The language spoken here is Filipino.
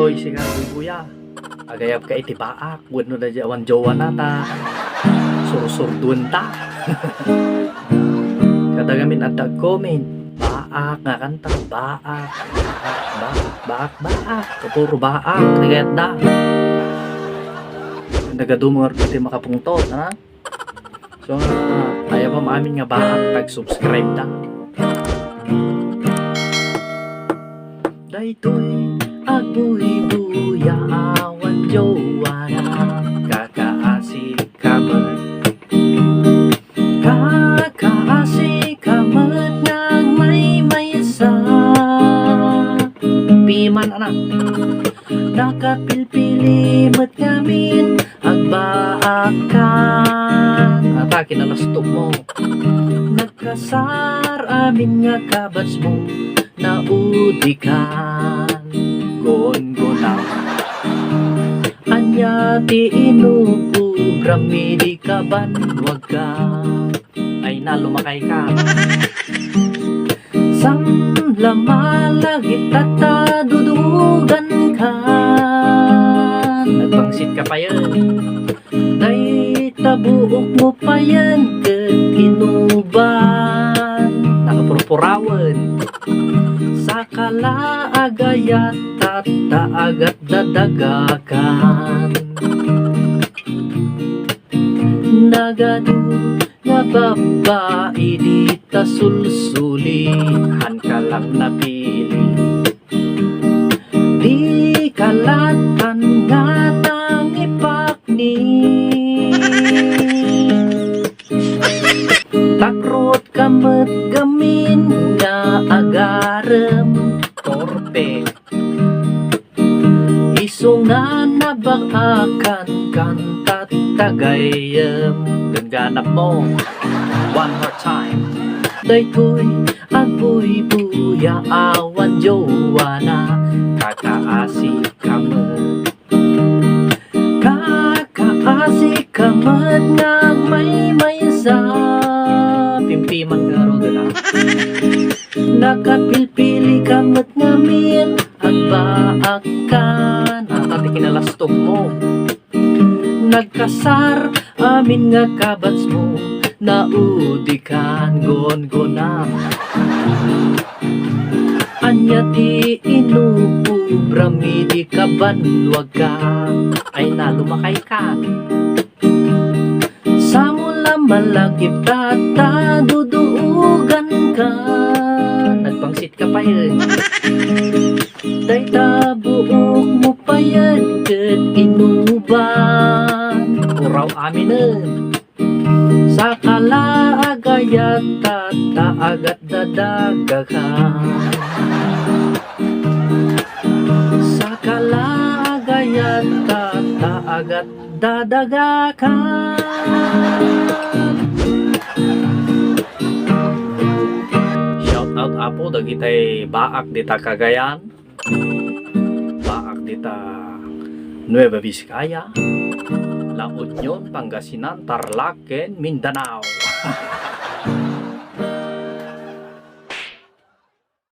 toy si ka kuya. Agayap ka iti baak, wano na jawan jowa na ta. Sursurduan ta. Kadagamin at comment. Baak nga kanta, baak. Baak. Kapuro baak, nagayat da. Nagadumor iti makapungtot, ha? So, ayaw pa maamin nga baak, tag-subscribe da. Daytoy agbuhi-buya awan jowa na kakaasik kamat nang may maysa piman anak nakapilpili mat ngamin agbaakan ata kinalastok mo nagkasar amin nga kabats mo naudikan gon-gonang anya ti inupo gramidi ka banwag ka ay nalumakay ka samlamalagit at dudugan ka nagpangsit ka pa yan day tabuok mo pa yan kat kinuban nakapurpurawan sakala agayat at taagat dadagakan nagadu nga babae di ta sulsulihan ka lang napili di kalatan nga nang ipakni takrot kamet gamin nga agarem torpe iso nga nabakakan kantat tagayem ganganap mo one more time daytoy agbuhi-buya awan jowa na kakaasik kamat nang may maysa pimpiman nga ro dala nakapilpili kamat ngamin agbaakan at kinalastog mo nagkasar amin nga kabats mo naudikan gon-gonang anya ti inupo bramidi ka banwag ka ay nalumakay ka samula malagip tata dudugan ka nagpangsit ka pa yun day tabuok mo pa yan kat inuban uraw aminan sakala agayat taagat dadagakan sakala agayat taagat dadagakan shout out apo dagitay baak dita Cagayan baak dita Nueva Vizcaya La Union, Pangasinan, Tarlac, Mindanao.